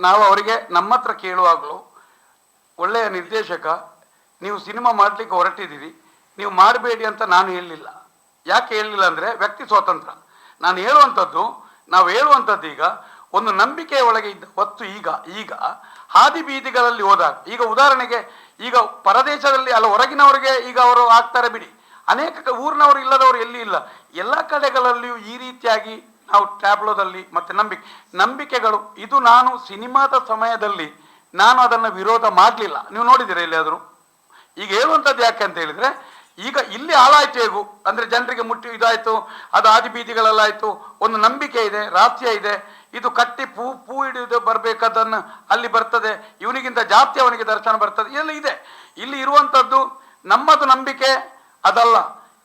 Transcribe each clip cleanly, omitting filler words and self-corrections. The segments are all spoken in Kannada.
ನಾವು ಅವರಿಗೆ ನಮ್ಮ ಹತ್ರ ಕೇಳುವಾಗಲೂ ಒಳ್ಳೆಯ ನಿರ್ದೇಶಕ, ನೀವು ಸಿನಿಮಾ ಮಾಡಲಿಕ್ಕೆ ಹೊರಟಿದ್ದೀರಿ, ನೀವು ಮಾಡಬೇಡಿ ಅಂತ ನಾನು ಹೇಳಲಿಲ್ಲ. ಯಾಕೆ ಹೇಳಲಿಲ್ಲ ಅಂದರೆ ವ್ಯಕ್ತಿ ಸ್ವಾತಂತ್ರ್ಯ. ನಾನು ಹೇಳುವಂಥದ್ದು, ನಾವು ಹೇಳುವಂಥದ್ದು ಈಗ ಒಂದು ನಂಬಿಕೆಯ ಒಳಗೆ ಇದ್ದ ಹೊತ್ತು ಈಗ ಹಾದಿ ಬೀದಿಗಳಲ್ಲಿ ಹೋದಾಗ, ಈಗ ಉದಾಹರಣೆಗೆ ಈಗ ಪರದೇಶದಲ್ಲಿ ಅಲ್ಲ ಹೊರಗಿನವರಿಗೆ ಈಗ ಅವರು ಆಗ್ತಾರೆ ಬಿಡಿ, ಅನೇಕ ಊರಿನವರು ಇಲ್ಲದವರು ಎಲ್ಲಿ ಇಲ್ಲ, ಎಲ್ಲ ಕಡೆಗಳಲ್ಲಿಯೂ ಈ ರೀತಿಯಾಗಿ ನಾವು ಟ್ಯಾಬ್ಲೋದಲ್ಲಿ ಮತ್ತು ನಂಬಿಕೆಗಳು ಇದು ನಾನು ಸಿನಿಮಾದ ಸಮಯದಲ್ಲಿ ನಾನು ಅದನ್ನು ವಿರೋಧ ಮಾಡಲಿಲ್ಲ. ನೀವು ನೋಡಿದ್ದೀರಾ ಎಲ್ಲಿಯಾದರೂ? ಈಗ ಹೇಳುವಂಥದ್ದು ಯಾಕೆ ಅಂತ ಹೇಳಿದರೆ, ಈಗ ಇಲ್ಲಿ ಹಾಳಾಯ್ತು ಹೇಗೂ ಅಂದರೆ ಜನರಿಗೆ ಮುಟ್ಟಿ ಇದಾಯಿತು, ಅದು ಆದಿ ಬೀದಿಗಳಲ್ಲಾಯಿತು, ಒಂದು ನಂಬಿಕೆ ಇದೆ, ರಾಷ್ಟ್ರೀಯ ಇದೆ, ಇದು ಕಟ್ಟಿ ಪೂ ಹಿಡಿದು ಬರಬೇಕಾದನ್ನು ಅಲ್ಲಿ ಬರ್ತದೆ, ಇವನಿಗಿಂತ ಜಾಸ್ತಿ ಅವನಿಗೆ ದರ್ಶನ ಬರ್ತದೆ, ಎಲ್ಲ ಇದೆ. ಇಲ್ಲಿ ಇರುವಂಥದ್ದು ನಮ್ಮದು ನಂಬಿಕೆ ಅದಲ್ಲ,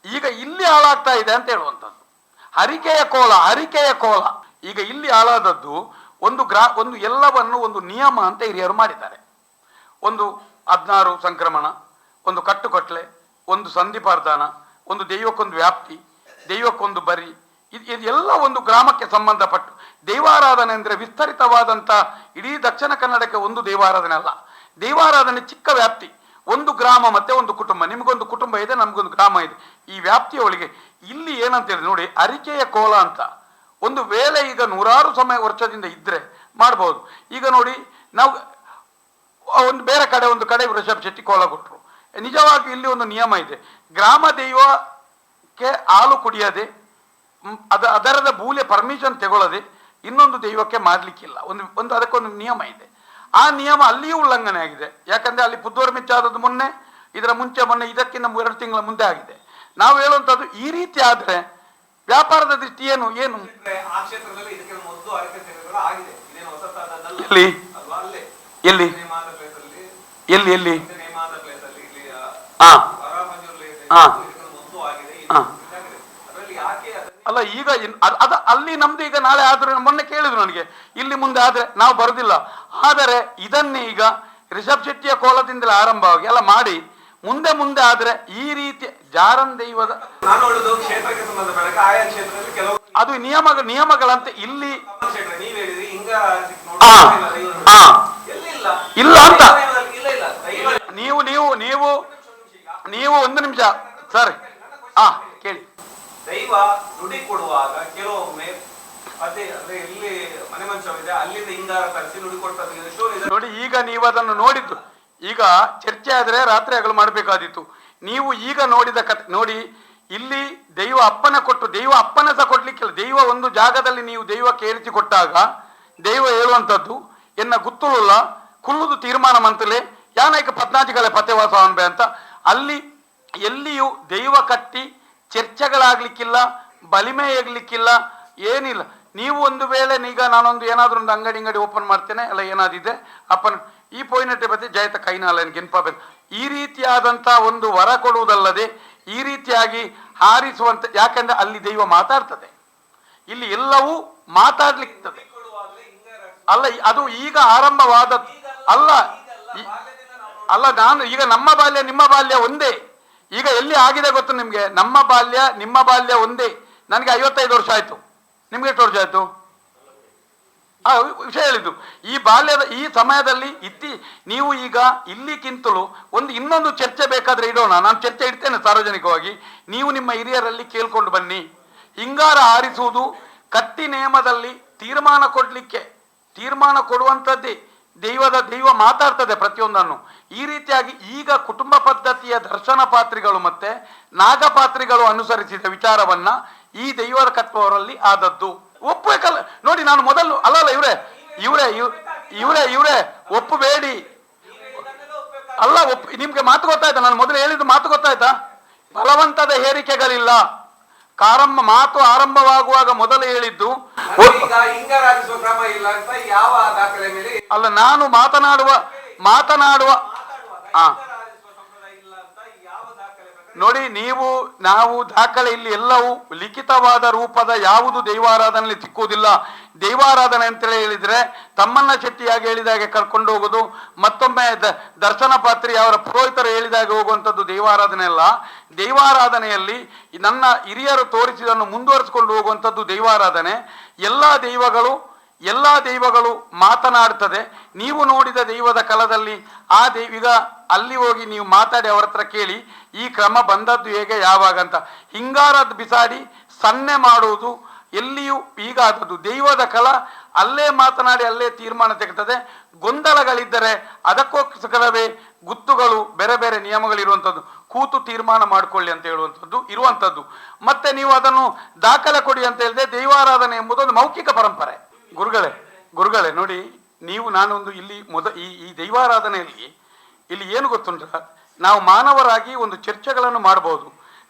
ಈಗ ಇಲ್ಲಿ ಹಾಳಾಗ್ತಾ ಇದೆ ಅಂತ ಹೇಳುವಂಥದ್ದು. ಹರಿಕೆಯ ಕೋಲ ಈಗ ಇಲ್ಲಿ ಹಾಳಾದದ್ದು ಒಂದು ಎಲ್ಲವನ್ನು ಒಂದು ನಿಯಮ ಅಂತ ಹಿರಿಯರು ಮಾಡಿದ್ದಾರೆ. ಒಂದು 16 ಸಂಕ್ರಮಣ, ಒಂದು ಕಟ್ಟುಕಟ್ಲೆ, ಒಂದು ಸಂಧಿಪಾರ್ಧಾನ, ಒಂದು ದೈವಕ್ಕೊಂದು ವ್ಯಾಪ್ತಿ, ದೈವಕ್ಕೊಂದು ಬರಿ, ಇದೆಲ್ಲ ಒಂದು ಗ್ರಾಮಕ್ಕೆ ಸಂಬಂಧಪಟ್ಟು ದೈವಾರಾಧನೆ ಅಂದರೆ ವಿಸ್ತರಿತವಾದಂಥ ಇಡೀ ದಕ್ಷಿಣ ಕನ್ನಡಕ್ಕೆ ಒಂದು ದೈವಾರಾಧನೆ ಅಲ್ಲ. ದೈವಾರಾಧನೆ ಚಿಕ್ಕ ವ್ಯಾಪ್ತಿ, ಒಂದು ಗ್ರಾಮ ಮತ್ತೆ ಒಂದು ಕುಟುಂಬ. ನಿಮಗೊಂದು ಕುಟುಂಬ ಇದೆ, ನಮಗೊಂದು ಗ್ರಾಮ ಇದೆ. ಈ ವ್ಯಾಪ್ತಿಯ ಒಳಗೆ ಇಲ್ಲಿ ಏನಂತ ಹೇಳಿದ್ರೆ ನೋಡಿ, ಅರಿಕೆಯ ಕೋಲ ಅಂತ ಒಂದು ವೇಳೆ ಈಗ 100 ವರ್ಷದಿಂದ ಇದ್ದರೆ ಮಾಡ್ಬೋದು. ಈಗ ನೋಡಿ, ನಾವು ಒಂದು ಬೇರೆ ಕಡೆ ಒಂದು ಕಡೆ ಋಷಭ್ ಶೆಟ್ಟಿ ಕೋಲ ಕೊಟ್ಟರು. ನಿಜವಾಗಿ ಇಲ್ಲಿ ಒಂದು ನಿಯಮ ಇದೆ, ಗ್ರಾಮ ದೈವಕ್ಕೆ ಹಾಲು ಕುಡಿಯದೆ ಅದರದ ಮೂಲೆ ಪರ್ಮಿಷನ್ ತಗೊಳ್ಳದೆ ಇನ್ನೊಂದು ದೈವಕ್ಕೆ ಮಾಡಲಿಕ್ಕಿಲ್ಲ. ಒಂದು ಅದಕ್ಕೊಂದು ನಿಯಮ ಇದೆ. ಆ ನಿಯಮ ಅಲ್ಲಿಯೂ ಉಲ್ಲಂಘನೆ ಆಗಿದೆ. ಯಾಕಂದರೆ ಅಲ್ಲಿ ಪುದ್ದೂರು ಮಿಚ್ಚಾದದ್ದು ಮೊನ್ನೆ, ಇದರ ಮೊನ್ನೆ ಇದಕ್ಕಿಂತ 2 ತಿಂಗಳ ಮುಂದೆ ಆಗಿದೆ. ನಾವು ಹೇಳುವಂಥದ್ದು ಈ ರೀತಿ ಆದರೆ ವ್ಯಾಪಾರದ ದೃಷ್ಟಿ ಏನು ಎಲ್ಲಿ ಅಲ್ಲ, ಈಗ ಅದು ಅಲ್ಲಿ ನಮ್ದು ಈಗ ನಾಳೆ ಆದ್ರೆ, ಮೊನ್ನೆ ಕೇಳಿದ್ರು ನನಗೆ ಇಲ್ಲಿ ಮುಂದೆ ಆದ್ರೆ ನಾವು ಬರುದಿಲ್ಲ. ಆದರೆ ಇದನ್ನೇ ಈಗ ರಿಷಬ್ ಶೆಟ್ಟಿಯ ಕೋಲದಿಂದಲೇ ಆರಂಭವಾಗಿ ಎಲ್ಲ ಮಾಡಿ ಮುಂದೆ ಆದ್ರೆ ಈ ರೀತಿ ಜಾರನ್ ದೈವದ ಅದು ನಿಯಮಗಳಂತೆ ಇಲ್ಲಿ ಇಲ್ಲ ಅಂತ ನೀವು ಒಂದು ನಿಮಿಷ ಸರ್ ಕೇಳಿ. ದೈವ ನುಡಿ ಕೊಡುವಾಗ ಕೆಲವೊಮ್ಮೆ ಇಲ್ಲಿ ಮನೆ ಮಂಚವಿದೆ, ಅಲ್ಲಿಂದ ಹಿಂಗಾರ ತರಿಸಿ ನುಡಿ ಕೊಟ್ಟದ್ದು ನೋಡಿ. ಈಗ ನೀವು ಅದನ್ನು ನೋಡಿದ್ದು, ಈಗ ಚರ್ಚೆ ಆದರೆ ರಾತ್ರಿ ಹಗಲು ಮಾಡಬೇಕಾದಿತ್ತು. ನೀವು ಈಗ ನೋಡಿದ ಕಥೆ ನೋಡಿ, ಇಲ್ಲಿ ದೈವ ಅಪ್ಪನ ಕೊಟ್ಟು ದೈವ ಅಪ್ಪನ ಸಹ ಕೊಡ್ಲಿಕ್ಕಿಲ್ಲ. ದೈವ ಒಂದು ಜಾಗದಲ್ಲಿ ನೀವು ದೈವಕ್ಕೆ ಏರಿಸಿ ಕೊಟ್ಟಾಗ ದೈವ ಹೇಳುವಂಥದ್ದು ಎನ್ನ ಗುತ್ತುಲ್ಲ ಕುಲ್ಲುದು ತೀರ್ಮಾನ ಮಂತಲೇ ಯಾನೈಕ 14 ಪತ್ಯವಾಸ ಅನ್ಬೆ ಅಂತ. ಅಲ್ಲಿ ಎಲ್ಲಿಯೂ ದೈವ ಕಟ್ಟಿ ಚರ್ಚೆಗಳಾಗ್ಲಿಕ್ಕಿಲ್ಲ, ಬಲಿಮೆ ಆಗ್ಲಿಕ್ಕಿಲ್ಲ, ಏನಿಲ್ಲ. ನೀವು ಒಂದು ವೇಳೆ ಈಗ ನಾನೊಂದು ಏನಾದರೂ ಒಂದು ಅಂಗಡಿ ಓಪನ್ ಮಾಡ್ತೇನೆ ಅಲ್ಲ, ಏನಾದಿದೆ ಅಪ್ಪನ ಈ ಪೋಯಿನಟ್ಟೆ ಬತ್ತೆ ಜಯತ ಕೈನಾಲನ್ ಗೆನ್ಪಾಬೆ, ಈ ರೀತಿಯಾದಂಥ ಒಂದು ವರ ಕೊಡುವುದಲ್ಲದೆ ಈ ರೀತಿಯಾಗಿ ಹಾರಿಸುವಂತ. ಯಾಕೆಂದ್ರೆ ಅಲ್ಲಿ ದೈವ ಮಾತಾಡ್ತದೆ, ಇಲ್ಲಿ ಎಲ್ಲವೂ ಮಾತಾಡ್ಲಿಕ್ತದೆ ಅಲ್ಲ. ಅದು ಈಗ ಆರಂಭವಾದದ್ದು ಅಲ್ಲ. ನಾನು ಈಗ ನಮ್ಮ ಬಾಲ್ಯ ನಿಮ್ಮ ಬಾಲ್ಯ ಒಂದೇ. ಈಗ ಎಲ್ಲಿ ಆಗಿದೆ ಗೊತ್ತು ನಿಮಗೆ? ನಮ್ಮ ಬಾಲ್ಯ ನಿಮ್ಮ ಬಾಲ್ಯ ಒಂದೇ. ನನಗೆ 55 ವರ್ಷ ಆಯ್ತು, ನಿಮ್ಗೆ ಎಷ್ಟು ವರ್ಷ ಆಯ್ತು? ವಿಷಯ ಹೇಳಿದ್ದು ಈ ಬಾಲ್ಯದ ಈ ಸಮಯದಲ್ಲಿ ನೀವು ಈಗ ಇಲ್ಲಿಗಿಂತಲೂ ಇನ್ನೊಂದು ಚರ್ಚೆ ಬೇಕಾದ್ರೆ ಇಡೋಣ. ನಾನು ಚರ್ಚೆ ಇಡ್ತೇನೆ ಸಾರ್ವಜನಿಕವಾಗಿ. ನೀವು ನಿಮ್ಮ ಹಿರಿಯರಲ್ಲಿ ಕೇಳ್ಕೊಂಡು ಬನ್ನಿ. ಹಿಂಗಾರ ಹಾರಿಸುವುದು ಕಟ್ಟಿ ನೇಮದಲ್ಲಿ ತೀರ್ಮಾನ ಕೊಡುವಂಥದ್ದೇ. ದೈವ ಮಾತಾಡ್ತದೆ ಪ್ರತಿಯೊಂದನ್ನು. ಈ ರೀತಿಯಾಗಿ ಈಗ ಕುಟುಂಬ ಪದ್ಧತಿಯ ದರ್ಶನ ಪಾತ್ರಿಗಳು ಮತ್ತೆ ನಾಗಪಾತ್ರಿಗಳು ಅನುಸರಿಸಿದ ವಿಚಾರವನ್ನ ಈ ದೈವದ ಕಟ್ಟುವವರಲ್ಲಿ ಆದದ್ದು ಒಪ್ಪಬೇಕಲ್ಲ. ನೋಡಿ, ನಾನು ಮೊದಲು ಅಲ್ಲ ಇವರೇ ಒಪ್ಪಬೇಡಿ ಅಲ್ಲ. ನಿಮ್ಗೆ ಮಾತು ಗೊತ್ತಾಯ್ತಾ? ನಾನು ಮೊದಲು ಹೇಳಿದ್ದು ಮಾತು ಗೊತ್ತಾಯ್ತಾ? ಬಲವಂತದ ಹೇರಿಕೆಗಳಿಲ್ಲ. ಮಾತು ಆರಂಭವಾಗುವಾಗ ಮೊದಲು ಹೇಳಿದ್ದು ಅಲ್ಲ. ನಾನು ಮಾತನಾಡುವ ನೋಡಿ, ನಾವು ದಾಖಲೆ ಇಲ್ಲಿ ಎಲ್ಲವೂ ಲಿಖಿತವಾದ ರೂಪದ ಯಾವುದು ದೈವಾರಾಧನೆಯಲ್ಲಿ ಸಿಕ್ಕುವುದಿಲ್ಲ. ದೈವಾರಾಧನೆ ಅಂತೇಳಿ ಹೇಳಿದ್ರೆ ತಮ್ಮನ್ನ ಶೆಟ್ಟಿಯಾಗಿ ಹೇಳಿದಾಗೆ ಕರ್ಕೊಂಡು ಹೋಗೋದು, ಮತ್ತೊಮ್ಮೆ ದರ್ಶನ ಪಾತ್ರಿ ಅವರ ಪುರೋಹಿತರು ಹೇಳಿದಾಗೆ ಹೋಗುವಂಥದ್ದು ದೈವಾರಾಧನೆ ಅಲ್ಲ. ದೈವಾರಾಧನೆಯಲ್ಲಿ ನನ್ನ ಹಿರಿಯರು ತೋರಿಸಿದನ್ನು ಮುಂದುವರಿಸಿಕೊಂಡು ಹೋಗುವಂಥದ್ದು ದೈವಾರಾಧನೆ. ಎಲ್ಲ ದೈವಗಳು ಎಲ್ಲ ದೈವಗಳು ಮಾತನಾಡ್ತದೆ. ನೀವು ನೋಡಿದ ದೈವದ ಕಲದಲ್ಲಿ ಆ ಈಗ ಅಲ್ಲಿ ಹೋಗಿ ನೀವು ಮಾತಾಡಿ ಅವರ ಹತ್ರ ಕೇಳಿ ಈ ಕ್ರಮ ಬಂದದ್ದು ಹೇಗೆ ಯಾವಾಗ ಅಂತ. ಹಿಂಗಾರದ್ದು ಬಿಸಾಡಿ ಸನ್ನೆ ಮಾಡುವುದು ಎಲ್ಲಿಯೂ ಈಗ ಆದದ್ದು. ದೈವದ ಕಲ ಅಲ್ಲೇ ಮಾತನಾಡಿ ಅಲ್ಲೇ ತೀರ್ಮಾನ ತೆಗೆತದೆ. ಗೊಂದಲಗಳಿದ್ದರೆ ಅದಕ್ಕೋಸ್ಕರವೇ ಗುತ್ತುಗಳು, ಬೇರೆ ಬೇರೆ ನಿಯಮಗಳಿರುವಂಥದ್ದು. ಕೂತು ತೀರ್ಮಾನ ಮಾಡಿಕೊಳ್ಳಿ ಅಂತ ಹೇಳುವಂಥದ್ದು ಇರುವಂಥದ್ದು. ಮತ್ತೆ ನೀವು ಅದನ್ನು ದಾಖಲೆ ಕೊಡಿ ಅಂತ ಹೇಳಿದ್ರೆ ದೈವಾರಾಧನೆ ಎಂಬುದೊಂದು ಮೌಖಿಕ ಪರಂಪರೆ. ಗುರುಗಳೇ ನೋಡಿ, ನೀವು ನಾನೊಂದು ಇಲ್ಲಿ ಈ ದೈವಾರಾಧನೆಯಲ್ಲಿ ಇಲ್ಲಿ ಏನು ಗೊತ್ತುಂಟ, ನಾವು ಮಾನವರಾಗಿ ಒಂದು ಚರ್ಚೆಗಳನ್ನು ಮಾಡಬಹುದು,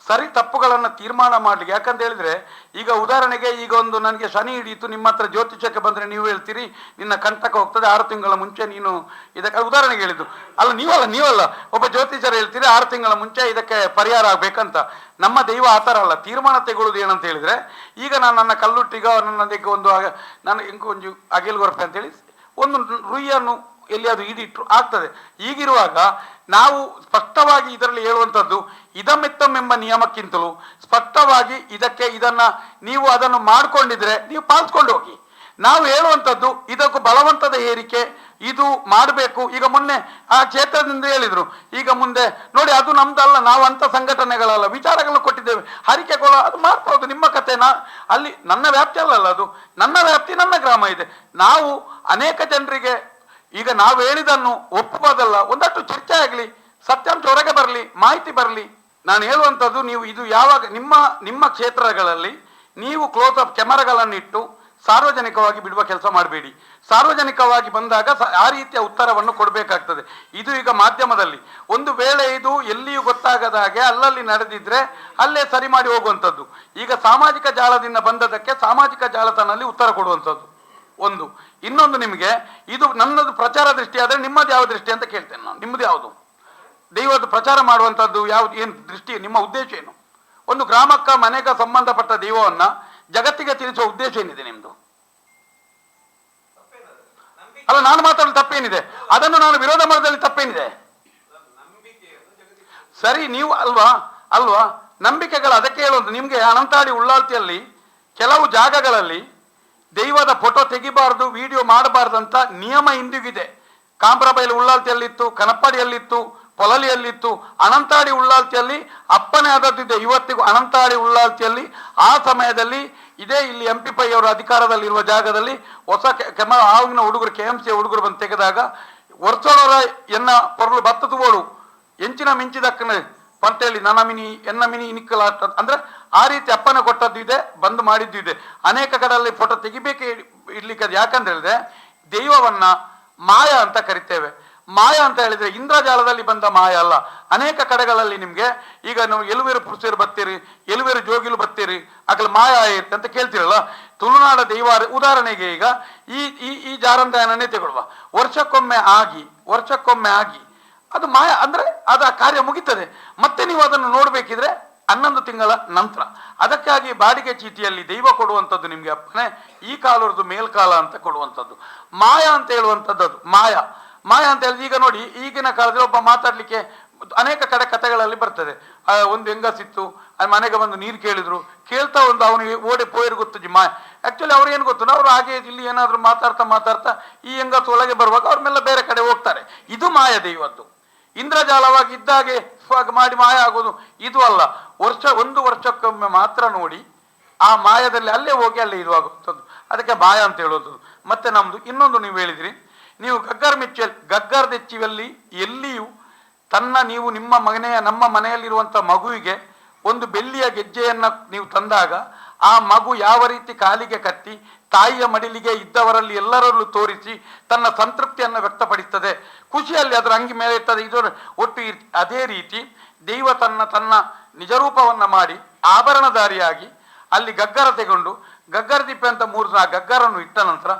ಸರಿ ತಪ್ಪುಗಳನ್ನು ತೀರ್ಮಾನ ಮಾಡಲಿಕ್ಕೆ. ಯಾಕಂತ ಹೇಳಿದ್ರೆ ಈಗ ಉದಾಹರಣೆಗೆ ಈಗ ಒಂದು ನನಗೆ ಶನಿ ಹಿಡಿಯಿತು, ನಿಮ್ಮ ಹತ್ರ ಜ್ಯೋತಿಷಕ್ಕೆ ಬಂದರೆ ನೀವು ಹೇಳ್ತೀರಿ ನಿನ್ನ ಕಂಟಕ ಹೋಗ್ತದೆ, 6 ತಿಂಗಳ ಮುಂಚೆ ನೀನು ಇದಕ್ಕೆ, ಉದಾಹರಣೆಗೆ ಹೇಳಿದ್ದು ಅಲ್ಲ, ನೀವಲ್ಲ ಒಬ್ಬ ಜ್ಯೋತಿಷರು ಹೇಳ್ತೀರಿ 6 ತಿಂಗಳ ಮುಂಚೆ ಇದಕ್ಕೆ ಪರಿಹಾರ ಆಗ್ಬೇಕಂತ. ನಮ್ಮ ದೈವ ಆ ಥರ ಅಲ್ಲ. ತೀರ್ಮಾನ ತೆಗೊಳ್ಳೋದು ಏನಂತ ಹೇಳಿದ್ರೆ, ಈಗ ನಾನು ನನ್ನ ಕಲ್ಲುಟ್ಟಿಗ ನನ್ನದಕ್ಕೆ ಒಂದು ನಾನು ಇಂಕೊಂಚು ಅಗಿಲ್ಗೊರಪೆ ಅಂತೇಳಿ ಒಂದು ರುಯ್ಯನ್ನು ಎಲ್ಲಿಯಾದರೂ ಈಡಿಟ್ರು ಆಗ್ತದೆ. ಈಗಿರುವಾಗ ನಾವು ಸ್ಪಷ್ಟವಾಗಿ ಇದರಲ್ಲಿ ಹೇಳುವಂಥದ್ದು ಇದಮ್ಮಿತ್ತಮ್ ಎಂಬ ನಿಯಮಕ್ಕಿಂತಲೂ ಸ್ಪಷ್ಟವಾಗಿ ಇದನ್ನ ನೀವು ಅದನ್ನು ಮಾಡಿಕೊಂಡಿದ್ರೆ ನೀವು ಪಾಲಿಸ್ಕೊಂಡು ಹೋಗಿ. ನಾವು ಹೇಳುವಂಥದ್ದು ಇದಕ್ಕೂ ಬಲವಂತದ ಹೇರಿಕೆ, ಇದು ಮಾಡಬೇಕು. ಈಗ ಮೊನ್ನೆ ಆ ಕ್ಷೇತ್ರದಿಂದ ಹೇಳಿದ್ರು, ಈಗ ಮುಂದೆ ನೋಡಿ ಅದು ನಮ್ದಲ್ಲ, ನಾವು ಅಂಥ ಸಂಘಟನೆಗಳಲ್ಲ, ವಿಚಾರಗಳನ್ನು ಕೊಟ್ಟಿದ್ದೇವೆ, ಹರಿಕೆಗಳು ಅದು ಮಾಡ್ಬೋದು, ನಿಮ್ಮ ಕತೆ. ಅಲ್ಲಿ ನನ್ನ ವ್ಯಾಪ್ತಿ ಅಲ್ಲಲ್ಲ, ಅದು ನನ್ನ ವ್ಯಾಪ್ತಿ, ನನ್ನ ಗ್ರಾಮ ಇದೆ. ನಾವು ಅನೇಕ ಜನರಿಗೆ ಈಗ ನಾವು ಹೇಳಿದನ್ನು ಒಪ್ಪುವುದಲ್ಲ, ಒಂದಷ್ಟು ಚರ್ಚೆ ಆಗಲಿ, ಸತ್ಯಾಂಶ ಹೊರಗೆ ಬರಲಿ, ಮಾಹಿತಿ ಬರಲಿ. ನಾನು ಹೇಳುವಂಥದ್ದು, ನೀವು ಇದು ಯಾವಾಗ ನಿಮ್ಮ ಕ್ಷೇತ್ರಗಳಲ್ಲಿ ನೀವು ಕ್ಲೋಸ್ ಅಪ್ ಕ್ಯಾಮರಾಗಳನ್ನಿಟ್ಟು ಸಾರ್ವಜನಿಕವಾಗಿ ಬಿಡುವ ಕೆಲಸ ಮಾಡಬೇಡಿ. ಸಾರ್ವಜನಿಕವಾಗಿ ಬಂದಾಗ ಆ ರೀತಿಯ ಉತ್ತರವನ್ನು ಕೊಡಬೇಕಾಗ್ತದೆ. ಇದು ಈಗ ಮಾಧ್ಯಮದಲ್ಲಿ ಒಂದು ವೇಳೆ ಇದು ಎಲ್ಲಿಯೂ ಗೊತ್ತಾಗದ ಹಾಗೆ ಅಲ್ಲಲ್ಲಿ ನಡೆದಿದ್ರೆ ಅಲ್ಲೇ ಸರಿ ಮಾಡಿ ಹೋಗುವಂಥದ್ದು. ಈಗ ಸಾಮಾಜಿಕ ಜಾಲದಿಂದ ಬಂದದಕ್ಕೆ ಸಾಮಾಜಿಕ ಜಾಲತಾಣದಲ್ಲಿ ಉತ್ತರ ಕೊಡುವಂಥದ್ದು ಒಂದು. ಇನ್ನೊಂದು, ನಿಮಗೆ ಇದು ನನ್ನದು ಪ್ರಚಾರ ದೃಷ್ಟಿ ಆದರೆ ನಿಮ್ಮದು ಯಾವ ದೃಷ್ಟಿ ಅಂತ ಕೇಳ್ತೇನೆ ನಾನು. ನಿಮ್ಮದು ಯಾವುದು? ದೈವದ ಪ್ರಚಾರ ಮಾಡುವಂಥದ್ದು ಯಾವುದು, ಏನು ದೃಷ್ಟಿ, ನಿಮ್ಮ ಉದ್ದೇಶ ಏನು? ಒಂದು ಗ್ರಾಮಕ್ಕ ಮನೆಗೆ ಸಂಬಂಧಪಟ್ಟ ದೈವವನ್ನ ಜಗತ್ತಿಗೆ ತಿಳಿಸುವ ಉದ್ದೇಶ ಏನಿದೆ ನಿಮ್ದು? ಅಲ್ಲ, ನಾನು ಮಾತಾಡಲು ತಪ್ಪೇನಿದೆ? ಅದನ್ನು ನಾನು ವಿರೋಧ ಮಾಡೋದ್ರಲ್ಲಿ ತಪ್ಪೇನಿದೆ? ಸರಿ, ನೀವು ಅಲ್ವಾ ನಂಬಿಕೆಗಳು. ಅದಕ್ಕೆ ಹೇಳುವುದು, ನಿಮ್ಗೆ ಅನಂತಾಡಿ ಉಳ್ಳಾಲ್ತಿಯಲ್ಲಿ ಕೆಲವು ಜಾಗಗಳಲ್ಲಿ ದೈವದ ಫೋಟೋ ತೆಗಿಬಾರ್ದು, ವಿಡಿಯೋ ಮಾಡಬಾರ್ದಂತ ನಿಯಮ ಇಂದಿಗಿದೆ. ಕಾಂಬ್ರಬೈಲು ಉಳ್ಳಾಲ್ತಿಯಲ್ಲಿತ್ತು, ಕನಪ್ಪಾಡಿಯಲ್ಲಿತ್ತು, ಪೊಲಲಿಯಲ್ಲಿತ್ತು, ಅನಂತಾಡಿ ಉಳ್ಳಾಲ್ತಿಯಲ್ಲಿ ಅಪ್ಪನೇ ಆದದ್ದಿದೆ ಇವತ್ತಿಗೂ. ಅನಂತಾಡಿ ಉಳ್ಳಾಲ್ತಿಯಲ್ಲಿ ಆ ಸಮಯದಲ್ಲಿ ಇದೇ ಇಲ್ಲಿ MP ಪೈ ಅವರ ಅಧಿಕಾರದಲ್ಲಿರುವ ಜಾಗದಲ್ಲಿ ಹೊಸ ಆವಾಗಿನ ಹುಡುಗರು KMC ಹುಡುಗರು ಬಂದು ತೆಗೆದಾಗ ವರ್ಷೋಳರ ಎನ್ನ ಪೊರಲು ಬತ್ತದೋಡು ಎಂಚಿನ ಮಿಂಚಿದಕ್ಕನೆ ಪಂಟೇಳಿ ನನಮಿನಿ ಎನ್ನಮಿನಿ ಇನಿಕ್ಕಲ ಅಂದ್ರೆ ಆ ರೀತಿ ಅಪ್ಪನ ಕೊಟ್ಟದ್ದು ಇದೆ, ಬಂದ್ ಮಾಡಿದ್ದು ಇದೆ. ಅನೇಕ ಕಡೆಯಲ್ಲಿ ಫೋಟೋ ತೆಗಿಬೇಕೆ ಇಡ್ಲಿಕ್ಕೆ. ಅದು ಯಾಕಂತ ಹೇಳಿದ್ರೆ ದೈವವನ್ನ ಮಾಯ ಅಂತ ಕರಿತೇವೆ. ಮಾಯ ಅಂತ ಹೇಳಿದ್ರೆ ಇಂದ್ರಜಾಲದಲ್ಲಿ ಬಂದ ಮಾಯ ಅಲ್ಲ. ಅನೇಕ ಕಡೆಗಳಲ್ಲಿ ನಿಮ್ಗೆ ಈಗ ನಾವು ಎಲುವೇರು ಪುರುಷರು ಬರ್ತೀರಿ, ಎಲುವೇರು ಜೋಗಿಲು ಬರ್ತೀರಿ, ಆಗಲಿ ಮಾಯ ಆಯಿತು ಅಂತ ಕೇಳ್ತಿರಲ್ಲ. ತುಳುನಾಡ ದೈವ ಉದಾಹರಣೆಗೆ ಈಗ ಈ ಜಾರಂದಯನನ್ನೇ ತಗೊಳ್ಳುವ, ವರ್ಷಕ್ಕೊಮ್ಮೆ ಆಗಿ ಅದು ಮಾಯ ಅಂದ್ರೆ ಅದು ಆ ಕಾರ್ಯ ಮುಗಿತದೆ. ಮತ್ತೆ ನೀವು ಅದನ್ನು ನೋಡ್ಬೇಕಿದ್ರೆ 11 ತಿಂಗಳ ನಂತರ. ಅದಕ್ಕಾಗಿ ಬಾಡಿಗೆ ಚೀಟಿಯಲ್ಲಿ ದೈವ ಕೊಡುವಂಥದ್ದು ನಿಮ್ಗೆ ಅಪ್ಪನೇ ಈ ಕಾಲರದು ಮೇಲ್ಕಾಲ ಅಂತ ಕೊಡುವಂಥದ್ದು. ಮಾಯ ಅಂತ ಹೇಳುವಂಥದ್ದು ಅದು ಮಾಯ ಅಂತ ಹೇಳಿದ್ರೆ, ಈಗ ನೋಡಿ ಈಗಿನ ಕಾಲದಲ್ಲಿ ಒಬ್ಬ ಮಾತಾಡ್ಲಿಕ್ಕೆ ಅನೇಕ ಕಡೆ ಕಥೆಗಳಲ್ಲಿ ಬರ್ತದೆ. ಒಂದು ಹೆಂಗಸಿತ್ತು, ಮನೆಗೆ ಬಂದು ನೀರು ಕೇಳ್ತಾ ಒಂದು ಅವನಿಗೆ ಓಡಿ ಪೋಯಿರು ಗೊತ್ತು ಮಾಯ. ಆಕ್ಚುಲಿ ಅವ್ರು ಏನು ಗೊತ್ತು, ಅವ್ರು ಹಾಗೆ ಇಲ್ಲಿ ಏನಾದ್ರು ಮಾತಾಡ್ತಾ ಈ ಹೆಂಗಸು ಒಳಗೆ ಬರುವಾಗ ಅವ್ರ ಮೇಲೆ ಬೇರೆ ಕಡೆ ಹೋಗ್ತಾರೆ. ಇದು ಮಾಯ ದೈವದ್ದು. ಇಂದ್ರಜಾಲವಾಗಿ ಇದ್ದಾಗೆ ಮಾಡಿ ಮಾಯ ಆಗೋದು ಇದು ಅಲ್ಲ. ಒಂದು ವರ್ಷಕ್ಕೊಮ್ಮೆ ಮಾತ್ರ ನೋಡಿ ಆ ಮಾಯದಲ್ಲಿ ಅಲ್ಲೇ ಹೋಗಿ ಅಲ್ಲೇ ಇರುವಾಗುವಂಥದ್ದು. ಅದಕ್ಕೆ ಮಾಯ ಅಂತ ಹೇಳೋದು. ಮತ್ತೆ ನಮ್ದು ಇನ್ನೊಂದು, ನೀವು ಹೇಳಿದ್ರಿ, ನೀವು ಗಗ್ಗರ್ದೆಚ್ಚಿಯಲ್ಲಿ ಎಲ್ಲಿಯೂ ನೀವು ನಮ್ಮ ಮನೆಯಲ್ಲಿರುವಂಥ ಮಗುವಿಗೆ ಒಂದು ಬೆಳ್ಳಿಯ ಗೆಜ್ಜೆಯನ್ನ ನೀವು ತಂದಾಗ ಆ ಮಗು ಯಾವ ರೀತಿ ಕಾಲಿಗೆ ಕಟ್ಟಿ ತಾಯಿಯ ಮಡಿಲಿಗೆ ಇದ್ದವರಲ್ಲಿ ಎಲ್ಲರಲ್ಲೂ ತೋರಿಸಿ ತನ್ನ ಸಂತೃಪ್ತಿಯನ್ನು ವ್ಯಕ್ತಪಡಿಸ್ತದೆ, ಖುಷಿಯಲ್ಲಿ ಅದರ ಅಂಗಿ ಮೇಲೆ ಇರ್ತದೆ, ಇದರ ಒಟ್ಟು ಅದೇ ರೀತಿ ದೈವ ತನ್ನ ನಿಜರೂಪವನ್ನು ಮಾಡಿ ಆಭರಣಧಾರಿಯಾಗಿ ಅಲ್ಲಿ ಗಗ್ಗರ ತೆಗೊಂಡು ಗಗ್ಗರ ದಿಪ್ಪೆ ಅಂತ 3 ಗಗ್ಗರನ್ನು ಇಟ್ಟ ನಂತರ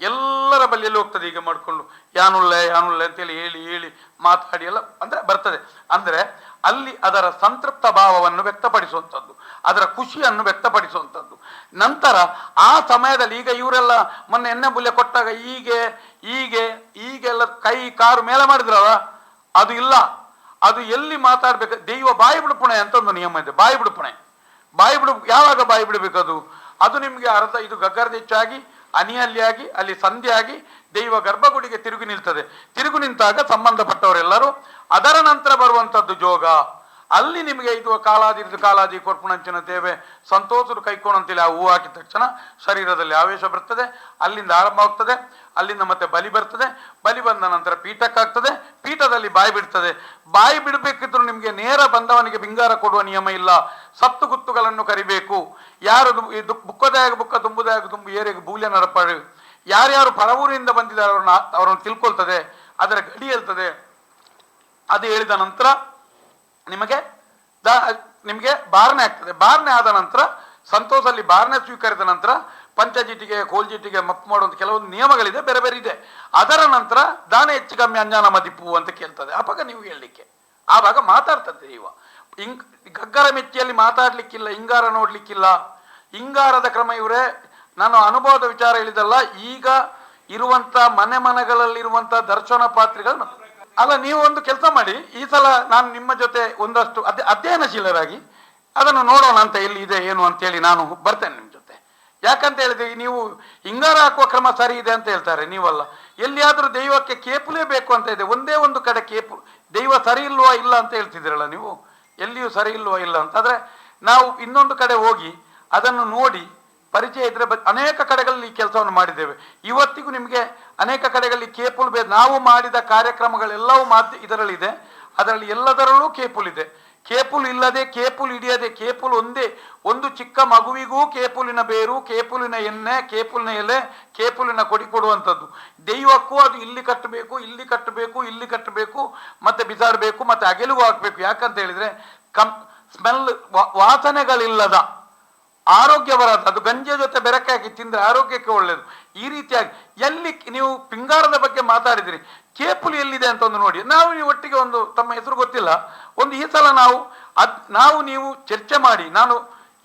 ಎಲ್ಲರ ಬಳಿಯಲ್ಲಿ ಹೋಗ್ತದೆ. ಈಗ ಮಾಡಿಕೊಂಡು ಯಾನುಳ್ಳೆ ಅಂತೇಳಿ ಹೇಳಿ ಮಾತಾಡಿ ಎಲ್ಲ ಅಂದ್ರೆ ಬರ್ತದೆ. ಅಂದ್ರೆ ಅಲ್ಲಿ ಅದರ ಸಂತೃಪ್ತ ಭಾವವನ್ನು ವ್ಯಕ್ತಪಡಿಸುವಂಥದ್ದು, ಅದರ ಖುಷಿಯನ್ನು ವ್ಯಕ್ತಪಡಿಸುವಂಥದ್ದು. ನಂತರ ಆ ಸಮಯದಲ್ಲಿ ಈಗ ಇವರೆಲ್ಲ ಮೊನ್ನೆ ಎಣ್ಣೆ ಬುಲ್ಲೆ ಕೊಟ್ಟಾಗ ಈಗೆಲ್ಲ ಕೈ ಕಾರು ಮೇಲೆ ಮಾಡಿದ್ರಲ್ಲ, ಅದು ಇಲ್ಲ. ಅದು ಎಲ್ಲಿ ಮಾತಾಡ್ಬೇಕು, ದೈವ ಬಾಯಿ ಬಿಡುಪುಣೆ ಅಂತ ಒಂದು ನಿಯಮ ಇದೆ. ಬಾಯಿ ಬಿಡು ಯಾವಾಗ ಬಾಯಿ ಬಿಡಬೇಕು? ಅದು ನಿಮ್ಗೆ ಇದು ಗಗ್ಗರದ ಹೆಚ್ಚಾಗಿ ಅನಿಯಲ್ಲಿ ಅಲ್ಲಿ ಸಂಧಿ ಆಗಿ ದೈವ ಗರ್ಭಗುಡಿಗೆ ತಿರುಗಿ ನಿಲ್ತದೆ. ತಿರುಗಿ ನಿಂತಾಗ ಸಂಬಂಧಪಟ್ಟವರೆಲ್ಲರೂ ಅದರ ನಂತರ ಬರುವಂಥದ್ದು ಜೋಗ. ಅಲ್ಲಿ ನಿಮಗೆ ಇದು ಕಾಲಾದಿ ಕೊರ್ಪುಣಂಚಿನ ತೇವೆ ಸಂತೋಷರು ಕೈಕೋಣಂತೇಳಿ ಆ ಹೂ ಹಾಕಿದ ತಕ್ಷಣ ಶರೀರದಲ್ಲಿ ಆವೇಶ ಬರ್ತದೆ. ಅಲ್ಲಿಂದ ಆರಂಭವಾಗ್ತದೆ. ಅಲ್ಲಿಂದ ಮತ್ತೆ ಬಲಿ ಬರ್ತದೆ. ಬಲಿ ಬಂದ ನಂತರ ಪೀಠಕ್ಕಾಗ್ತದೆ. ಪೀಠದಲ್ಲಿ ಬಾಯಿ ಬಿಡ್ತದೆ. ಬಾಯಿ ಬಿಡಬೇಕಿದ್ರು ನಿಮಗೆ ನೇರ ಬಂದವನಿಗೆ ಬಿಂಗಾರ ಕೊಡುವ ನಿಯಮ ಇಲ್ಲ. ಸತ್ತು ಗುತ್ತುಗಳನ್ನು ಕರಿಬೇಕು. ಯಾರು ಇದು ಬುಕ್ಕದಾಯಗ ಬುಕ್ಕ ತುಂಬುದಾಯಗ ತುಂಬು ಏರಿಗೆ ಬೂಲ್ಯ ನರಪಡು. ಯಾರ್ಯಾರು ಪರವೂರಿಂದ ಬಂದಿದ್ದಾರೆ ಅವರನ್ನು ತಿಳ್ಕೊಳ್ತದೆ. ಅದರ ಗಡಿ ಹೇಳ್ತದೆ. ಅದು ಹೇಳಿದ ನಂತರ ನಿಮಗೆ ಬಾರ್ನೆ ಆಗ್ತದೆ. ಬಾರ್ನೆ ಆದ ನಂತರ ಸಂತೋಷಲ್ಲಿ ಬಾರ್ನೆ ಸ್ವೀಕರಿಸಿದ ನಂತರ ಪಂಚಜಿಟಿಗೆ ಕೋಲ್ಜಿಟಿಗೆ ಮಪ್ಪು ಮಾಡುವಂಥ ಕೆಲವೊಂದು ನಿಯಮಗಳಿದೆ, ಬೇರೆ ಬೇರೆ ಇದೆ. ಅದರ ನಂತರ ದಾನ ಹೆಚ್ಚು ಕಮ್ಮಿ ಅಂಜಾನ ಮದಿಪು ಅಂತ ಕೇಳ್ತದೆ. ಅವಾಗ ನೀವು ಹೇಳಲಿಕ್ಕೆ ಆವಾಗ ಮಾತಾಡ್ತದೆ. ಗಗ್ಗರ ಮೆಚ್ಚಿಯಲ್ಲಿ ಮಾತಾಡ್ಲಿಕ್ಕಿಲ್ಲ, ಇಂಗಾರ ನೋಡ್ಲಿಕ್ಕಿಲ್ಲ. ಇಂಗಾರದ ಕ್ರಮ ಇವರೇ ನಾನು ಅನುಭವದ ವಿಚಾರ ಹೇಳಿದಲ್ಲ. ಈಗ ಇರುವಂತ ಮನೆಗಳಲ್ಲಿರುವಂತ ದರ್ಶನ ಪಾತ್ರಿಗಳು ಅಲ್ಲ. ನೀವು ಒಂದು ಕೆಲಸ ಮಾಡಿ, ಈ ಸಲ ನಾನು ನಿಮ್ಮ ಜೊತೆ ಒಂದಷ್ಟು ಅಧ್ಯಯನಶೀಲರಾಗಿ ಅದನ್ನು ನೋಡೋಣ ಅಂತ, ಎಲ್ಲಿ ಇದೆ ಏನು ಅಂತೇಳಿ ನಾನು ಬರ್ತೇನೆ ನಿಮ್ಮ ಜೊತೆ. ಯಾಕಂತ ಹೇಳಿದ್ರೆ ನೀವು ಹಿಂಗಾರ ಹಾಕುವ ಕ್ರಮ ಸರಿ ಇದೆ ಅಂತ ಹೇಳ್ತಾರೆ, ನೀವಲ್ಲ. ಎಲ್ಲಿಯಾದ್ರೂ ದೈವಕ್ಕೆ ಕೇಪುಲೇ ಬೇಕು ಅಂತ ಇದೆ. ಒಂದೇ ಒಂದು ಕಡೆ ದೈವ ಸರಿ ಇಲ್ವಾ ಇಲ್ಲ ಅಂತ ಹೇಳ್ತಿದ್ದೀರಲ್ಲ ನೀವು, ಎಲ್ಲಿಯೂ ಸರಿ ಇಲ್ವಾ ಇಲ್ಲ ಅಂತ. ಆದ್ರೆ ನಾವು ಇನ್ನೊಂದು ಕಡೆ ಹೋಗಿ ಅದನ್ನು ನೋಡಿ ಪರಿಚಯ ಇದ್ರೆ ಅನೇಕ ಕಡೆಗಳಲ್ಲಿ ಈ ಕೆಲಸವನ್ನು ಮಾಡಿದ್ದೇವೆ. ಇವತ್ತಿಗೂ ನಿಮಗೆ ಅನೇಕ ಕಡೆಗಳಲ್ಲಿ ಕೇಪುಲ್ ಬೇಕು. ನಾವು ಮಾಡಿದ ಕಾರ್ಯಕ್ರಮಗಳೆಲ್ಲವೂ ಇದರಲ್ಲಿದೆ. ಅದರಲ್ಲಿ ಎಲ್ಲದರಲ್ಲೂ ಕೇಪುಲ್ ಇದೆ. ಕೇಪುಲ್ ಇಲ್ಲದೆ, ಕೇಪುಲ್ ಹಿಡಿಯದೆ, ಕೇಪುಲ್ ಒಂದು ಚಿಕ್ಕ ಮಗುವಿಗೂ ಕೇಪುಲಿನ ಬೇರು, ಕೇಪುಲಿನ ಎಣ್ಣೆ, ಕೇಪುಲಿನ ಎಲೆ, ಕೇಪುಲಿನ ಕೊಡಿ ಕೊಡುವಂಥದ್ದು. ದೈವಕ್ಕೂ ಅದು ಇಲ್ಲಿ ಕಟ್ಟಬೇಕು, ಇಲ್ಲಿ ಕಟ್ಟಬೇಕು, ಇಲ್ಲಿ ಕಟ್ಟಬೇಕು, ಮತ್ತೆ ಬಿಸಾಡಬೇಕು, ಮತ್ತೆ ಅಗೆಲುಗೂ ಹಾಕಬೇಕು. ಯಾಕಂತ ಹೇಳಿದ್ರೆ ಸ್ಮೆಲ್ ವಾಸನೆಗಳಿಲ್ಲದ ಆರೋಗ್ಯ ಬರೋದು. ಅದು ಗಂಜಿಯ ಜೊತೆ ಬೆರಕೆ ಹಾಕಿ ತಿಂದ್ರೆ ಆರೋಗ್ಯಕ್ಕೆ ಒಳ್ಳೆಯದು. ಈ ರೀತಿಯಾಗಿ ಎಲ್ಲಿ ನೀವು ಪಿಂಗಾರದ ಬಗ್ಗೆ ಮಾತಾಡಿದಿರಿ, ಕೇಪುಲಿ ಎಲ್ಲಿದೆ ಅಂತ ಒಂದು ನೋಡಿ. ನಾವು ನೀವು ಒಟ್ಟಿಗೆ ಒಂದು, ತಮ್ಮ ಹೆಸರು ಗೊತ್ತಿಲ್ಲ, ಒಂದು ಈ ಸಲ ನಾವು ನೀವು ಚರ್ಚೆ ಮಾಡಿ, ನಾನು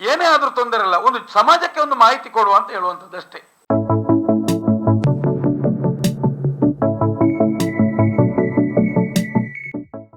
ಏನೇ ಆದ್ರೂ ತೊಂದರೆ ಇಲ್ಲ, ಒಂದು ಸಮಾಜಕ್ಕೆ ಒಂದು ಮಾಹಿತಿ ಕೊಡುವ ಅಂತ ಹೇಳುವಂಥದ್ದು ಅಷ್ಟೇ.